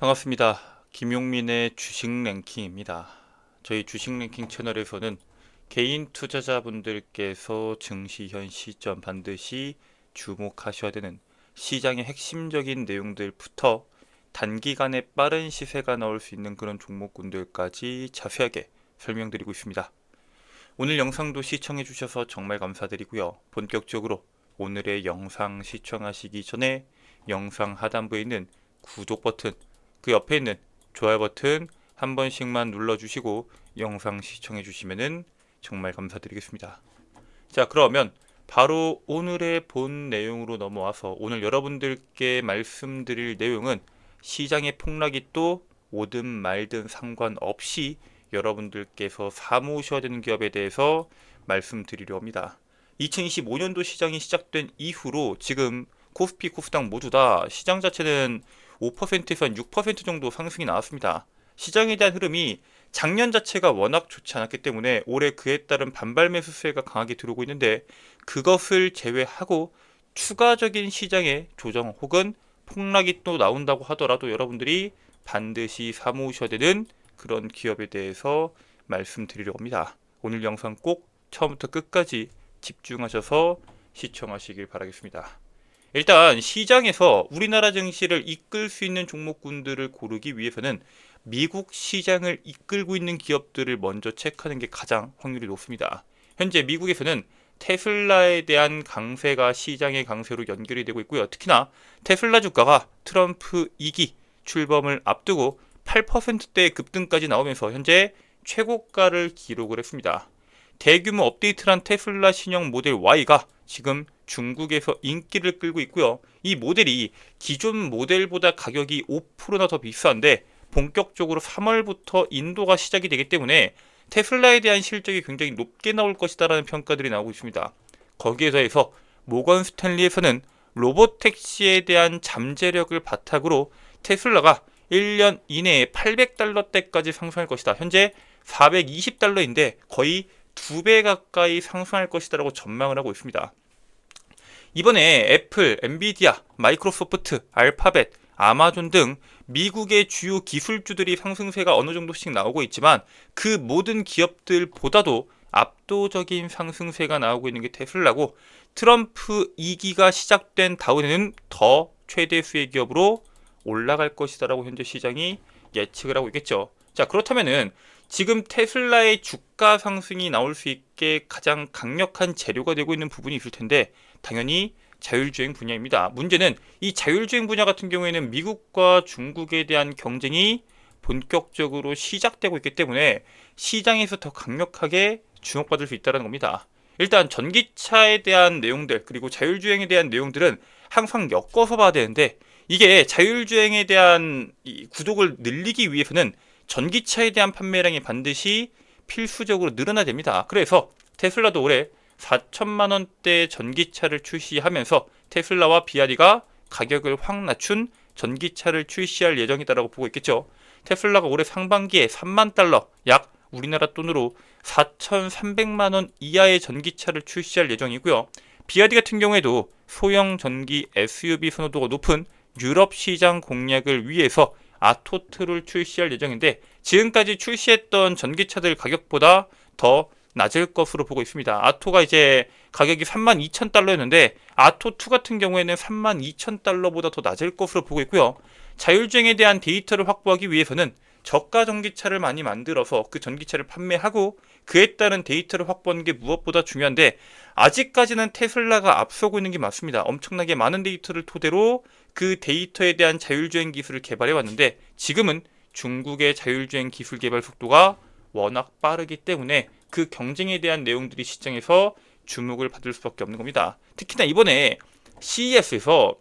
반갑습니다. 김용민의 주식 랭킹입니다. 저희 주식 랭킹 채널에서는 개인 투자자분들께서 증시 현 시점 반드시 주목하셔야 되는 시장의 핵심적인 내용들부터 단기간에 빠른 시세가 나올 수 있는 그런 종목군들까지 자세하게 설명드리고 있습니다. 오늘 영상도 시청해 주셔서 정말 감사드리고요. 본격적으로 오늘의 영상 시청하시기 전에 영상 하단부에 있는 구독 버튼, 그 옆에 있는 좋아요 버튼 한 번씩만 눌러주시고 영상 시청해주시면 정말 감사드리겠습니다. 자, 그러면 바로 오늘의 본 내용으로 넘어와서 오늘 여러분들께 말씀드릴 내용은 시장의 폭락이 또 오든 말든 상관없이 여러분들께서 사모으셔야 되는 기업에 대해서 말씀드리려 합니다. 2025년도 시장이 시작된 이후로 지금 코스피, 코스닥 모두 다 시장 자체는 5%에서 6% 정도 상승이 나왔습니다. 시장에 대한 흐름이 작년 자체가 워낙 좋지 않았기 때문에 올해 그에 따른 반발 매수세가 강하게 들어오고 있는데, 그것을 제외하고 추가적인 시장의 조정 혹은 폭락이 또 나온다고 하더라도 여러분들이 반드시 사모으셔야 되는 그런 기업에 대해서 말씀드리려고 합니다. 오늘 영상 꼭 처음부터 끝까지 집중하셔서 시청하시길 바라겠습니다. 일단 시장에서 우리나라 증시를 이끌 수 있는 종목군들을 고르기 위해서는 미국 시장을 이끌고 있는 기업들을 먼저 체크하는 게 가장 확률이 높습니다. 현재 미국에서는 테슬라에 대한 강세가 시장의 강세로 연결이 되고 있고요. 특히나 테슬라 주가가 트럼프 2기 출범을 앞두고 8%대 급등까지 나오면서 현재 최고가를 기록을 했습니다. 대규모 업데이트를 한 테슬라 신형 모델 Y가 지금 중국에서 인기를 끌고 있고요. 이 모델이 기존 모델보다 가격이 5%나 더 비싼데 본격적으로 3월부터 인도가 시작이 되기 때문에 테슬라에 대한 실적이 굉장히 높게 나올 것이다라는 평가들이 나오고 있습니다. 거기에 더해서 모건 스탠리에서는 로보택시에 대한 잠재력을 바탕으로 테슬라가 1년 이내에 $800대까지 상승할 것이다. 현재 $420인데 거의 2배 가까이 상승할 것이다라고 전망을 하고 있습니다. 이번에 애플, 엔비디아, 마이크로소프트, 알파벳, 아마존 등 미국의 주요 기술주들이 상승세가 어느 정도씩 나오고 있지만 그 모든 기업들보다도 압도적인 상승세가 나오고 있는 게 테슬라고, 트럼프 2기가 시작된 다음에는 더 최대 수혜 기업으로 올라갈 것이다라고 현재 시장이 예측을 하고 있겠죠. 자, 그렇다면은 지금 테슬라의 주가 상승이 나올 수 있게 가장 강력한 재료가 되고 있는 부분이 있을 텐데 당연히 자율주행 분야입니다. 문제는 이 자율주행 분야 같은 경우에는 미국과 중국에 대한 경쟁이 본격적으로 시작되고 있기 때문에 시장에서 더 강력하게 주목받을 수 있다는 겁니다. 일단 전기차에 대한 내용들 그리고 자율주행에 대한 내용들은 항상 엮어서 봐야 되는데, 이게 자율주행에 대한 이 구독을 늘리기 위해서는 전기차에 대한 판매량이 반드시 필수적으로 늘어나야 됩니다. 그래서 테슬라도 올해 4천만 원대 전기차를 출시하면서 테슬라와 비아디가 가격을 확 낮춘 전기차를 출시할 예정이다라고 보고 있겠죠. 테슬라가 올해 상반기에 $30,000, 약 우리나라 돈으로 4,300만 원 이하의 전기차를 출시할 예정이고요. 비아디 같은 경우에도 소형 전기 SUV 선호도가 높은 유럽 시장 공략을 위해서 아토트를 출시할 예정인데, 지금까지 출시했던 전기차들 가격보다 더 낮을 것으로 보고 있습니다. 아토가 이제 가격이 32,000달러였는데 아토2 같은 경우에는 32,000달러보다 더 낮을 것으로 보고 있고요. 자율주행에 대한 데이터를 확보하기 위해서는 저가 전기차를 많이 만들어서 그 전기차를 판매하고 그에 따른 데이터를 확보하는 게 무엇보다 중요한데, 아직까지는 테슬라가 앞서고 있는 게 맞습니다. 엄청나게 많은 데이터를 토대로 그 데이터에 대한 자율주행 기술을 개발해 왔는데 지금은 중국의 자율주행 기술 개발 속도가 워낙 빠르기 때문에 그 경쟁에 대한 내용들이 시장에서 주목을 받을 수밖에 없는 겁니다. 특히나 이번에 CES에서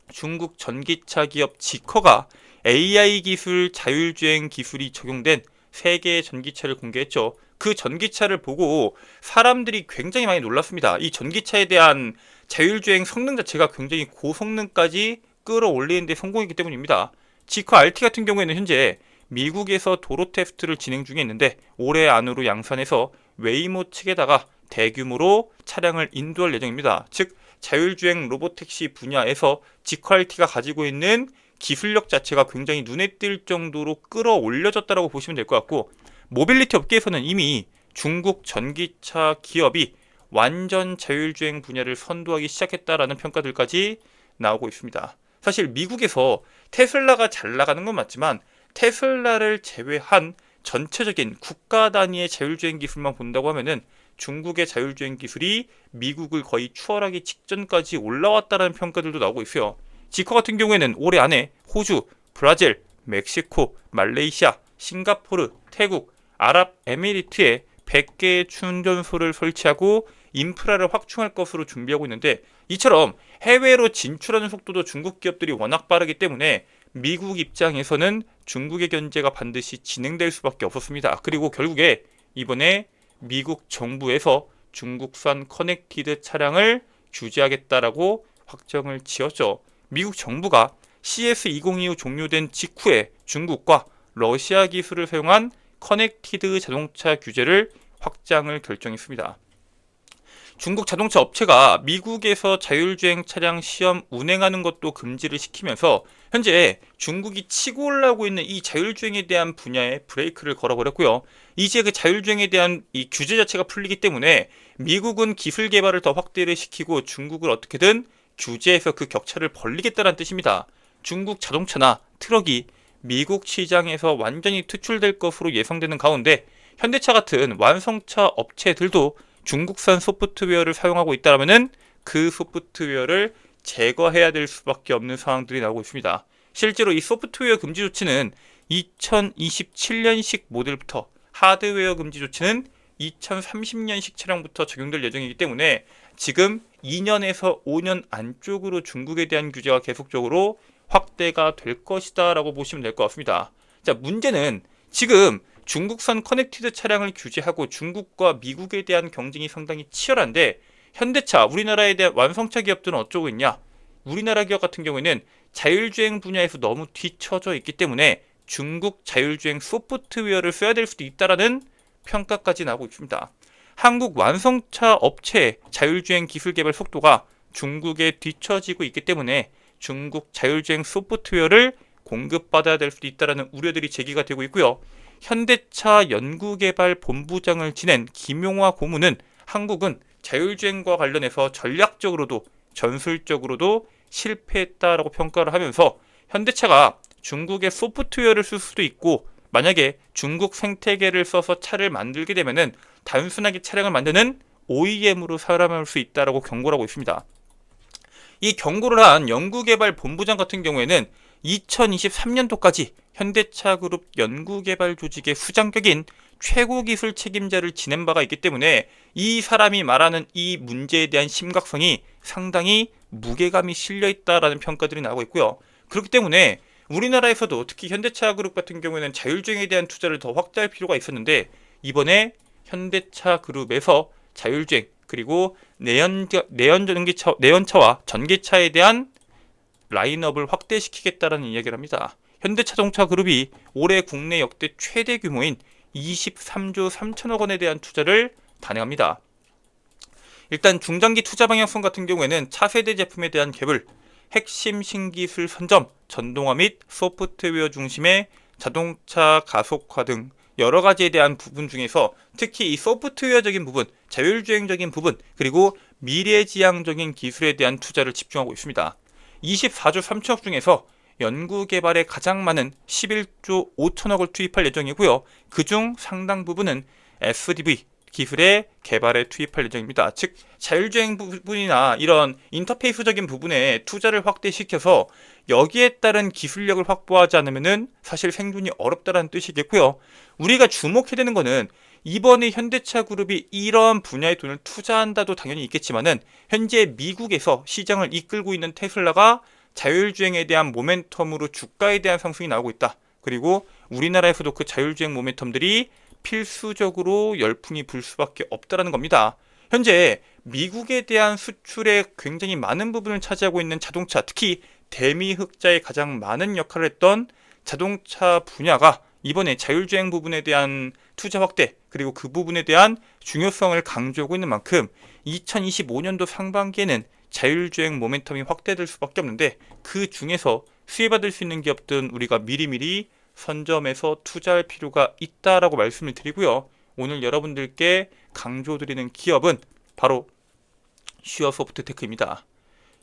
중국 전기차 기업 지커가 AI 기술 자율주행 기술이 적용된 3개의 전기차를 공개했죠. 그 전기차를 보고 사람들이 굉장히 많이 놀랐습니다. 이 전기차에 대한 자율주행 성능 자체가 굉장히 고성능까지 끌어올리는 데 성공했기 때문입니다. 지커 RT 같은 경우에는 현재 미국에서 도로 테스트를 진행 중에 있는데 올해 안으로 양산해서 웨이모 측에다가 대규모로 차량을 인도할 예정입니다. 즉 자율주행 로보택시 분야에서 지커 RT가 가지고 있는 기술력 자체가 굉장히 눈에 띌 정도로 끌어올려졌다라고 보시면 될 것 같고, 모빌리티 업계에서는 이미 중국 전기차 기업이 완전 자율주행 분야를 선도하기 시작했다라는 평가들까지 나오고 있습니다. 사실 미국에서 테슬라가 잘 나가는 건 맞지만 테슬라를 제외한 전체적인 국가 단위의 자율주행 기술만 본다고 하면은 중국의 자율주행 기술이 미국을 거의 추월하기 직전까지 올라왔다는 평가들도 나오고 있어요. 지커 같은 경우에는 올해 안에 호주, 브라질, 멕시코, 말레이시아, 싱가포르, 태국, 아랍에미리트에 100개의 충전소를 설치하고 인프라를 확충할 것으로 준비하고 있는데, 이처럼 해외로 진출하는 속도도 중국 기업들이 워낙 빠르기 때문에 미국 입장에서는 중국의 견제가 반드시 진행될 수밖에 없었습니다. 그리고 결국에 이번에 미국 정부에서 중국산 커넥티드 차량을 규제하겠다라고 확정을 지었죠. 미국 정부가 CS2025 종료된 직후에 중국과 러시아 기술을 사용한 커넥티드 자동차 규제를 확장을 결정했습니다. 중국 자동차 업체가 미국에서 자율주행 차량 시험 운행하는 것도 금지를 시키면서 현재 중국이 치고 올라오고 있는 이 자율주행에 대한 분야에 브레이크를 걸어버렸고요. 이제 그 자율주행에 대한 이 규제 자체가 풀리기 때문에 미국은 기술 개발을 더 확대를 시키고 중국을 어떻게든 규제해서 그 격차를 벌리겠다는 뜻입니다. 중국 자동차나 트럭이 미국 시장에서 완전히 퇴출될 것으로 예상되는 가운데 현대차 같은 완성차 업체들도 중국산 소프트웨어를 사용하고 있다면은 그 소프트웨어를 제거해야 될 수밖에 없는 상황들이 나오고 있습니다. 실제로 이 소프트웨어 금지 조치는 2027년식 모델부터, 하드웨어 금지 조치는 2030년식 차량부터 적용될 예정이기 때문에 지금 2년에서 5년 안쪽으로 중국에 대한 규제가 계속적으로 확대가 될 것이다 라고 보시면 될 것 같습니다. 자, 문제는 지금 중국산 커넥티드 차량을 규제하고 중국과 미국에 대한 경쟁이 상당히 치열한데, 현대차, 우리나라에 대한 완성차 기업들은 어쩌고 있냐? 우리나라 기업 같은 경우에는 자율주행 분야에서 너무 뒤처져 있기 때문에 중국 자율주행 소프트웨어를 써야 될 수도 있다라는 평가까지 나오고 있습니다. 한국 완성차 업체의 자율주행 기술 개발 속도가 중국에 뒤처지고 있기 때문에 중국 자율주행 소프트웨어를 공급받아야 될 수도 있다는 우려들이 제기가 되고 있고요. 현대차 연구개발본부장을 지낸 김용화 고문은 한국은 자율주행과 관련해서 전략적으로도 전술적으로도 실패했다라고 평가를 하면서 현대차가 중국의 소프트웨어를 쓸 수도 있고, 만약에 중국 생태계를 써서 차를 만들게 되면은 단순하게 차량을 만드는 OEM으로 살아남을 수 있다라고 경고를 하고 있습니다. 이 경고를 한 연구개발본부장 같은 경우에는 2023년도까지 현대차 그룹 연구개발 조직의 수장격인 최고기술 책임자를 지낸 바가 있기 때문에 이 사람이 말하는 이 문제에 대한 심각성이 상당히 무게감이 실려있다라는 평가들이 나오고 있고요. 그렇기 때문에 우리나라에서도 특히 현대차 그룹 같은 경우에는 자율주행에 대한 투자를 더 확대할 필요가 있었는데, 이번에 현대차 그룹에서 자율주행 그리고 내연차와 전기차에 대한 라인업을 확대시키겠다는 이야기를 합니다. 현대자동차 그룹이 올해 국내 역대 최대 규모인 23조 3천억 원에 대한 투자를 단행합니다. 일단 중장기 투자 방향성 같은 경우에는 차세대 제품에 대한 개발, 핵심 신기술 선점, 전동화 및 소프트웨어 중심의 자동차 가속화 등 여러 가지에 대한 부분 중에서 특히 이 소프트웨어적인 부분, 자율주행적인 부분, 그리고 미래지향적인 기술에 대한 투자를 집중하고 있습니다. 24조 3천억 중에서 연구개발에 가장 많은 11조 5천억을 투입할 예정이고요. 그중 상당 부분은 SDV 기술의 개발에 투입할 예정입니다. 즉 자율주행 부분이나 이런 인터페이스적인 부분에 투자를 확대시켜서 여기에 따른 기술력을 확보하지 않으면 사실 생존이 어렵다는 뜻이겠고요. 우리가 주목해야 되는 거는 이번에 현대차 그룹이 이러한 분야에 돈을 투자한다도 당연히 있겠지만은 현재 미국에서 시장을 이끌고 있는 테슬라가 자율주행에 대한 모멘텀으로 주가에 대한 상승이 나오고 있다. 그리고 우리나라에서도 그 자율주행 모멘텀들이 필수적으로 열풍이 불 수밖에 없다라는 겁니다. 현재 미국에 대한 수출에 굉장히 많은 부분을 차지하고 있는 자동차, 특히 대미 흑자에 가장 많은 역할을 했던 자동차 분야가 이번에 자율주행 부분에 대한 투자 확대, 그리고 그 부분에 대한 중요성을 강조하고 있는 만큼 2025년도 상반기에는 자율주행 모멘텀이 확대될 수밖에 없는데, 그 중에서 수혜받을 수 있는 기업들은 우리가 미리미리 선점해서 투자할 필요가 있다라고 말씀을 드리고요. 오늘 여러분들께 강조드리는 기업은 바로 슈어소프트테크입니다.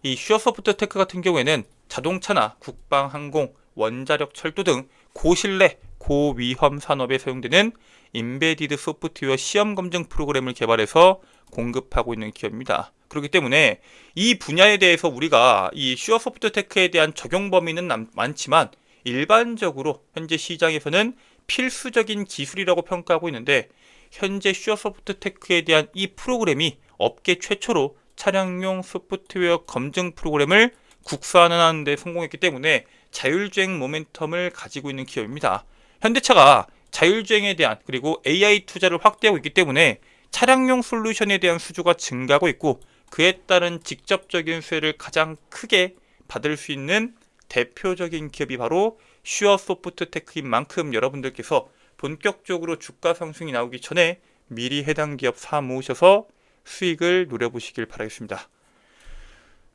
이 슈어소프트테크 같은 경우에는 자동차나 국방, 항공, 원자력, 철도 등 고신뢰, 고위험 산업에 사용되는 임베디드 소프트웨어 시험 검증 프로그램을 개발해서 공급하고 있는 기업입니다. 그렇기 때문에 이 분야에 대해서 우리가 이 슈어소프트테크에 대한 적용 범위는 많지만 일반적으로 현재 시장에서는 필수적인 기술이라고 평가하고 있는데, 현재 슈어소프트테크에 대한 이 프로그램이 업계 최초로 차량용 소프트웨어 검증 프로그램을 국산화하는 데 성공했기 때문에 자율주행 모멘텀을 가지고 있는 기업입니다. 현대차가 자율주행에 대한 그리고 AI 투자를 확대하고 있기 때문에 차량용 솔루션에 대한 수주가 증가하고 있고, 그에 따른 직접적인 수혜를 가장 크게 받을 수 있는 대표적인 기업이 바로 슈어소프트테크인 만큼 여러분들께서 본격적으로 주가 상승이 나오기 전에 미리 해당 기업 사 모으셔서 수익을 노려보시길 바라겠습니다.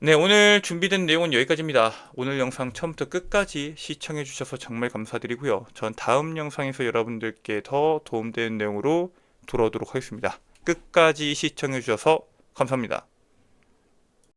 네, 오늘 준비된 내용은 여기까지입니다. 오늘 영상 처음부터 끝까지 시청해 주셔서 정말 감사드리고요. 전 다음 영상에서 여러분들께 더 도움되는 내용으로 돌아오도록 하겠습니다. 끝까지 시청해 주셔서 감사합니다.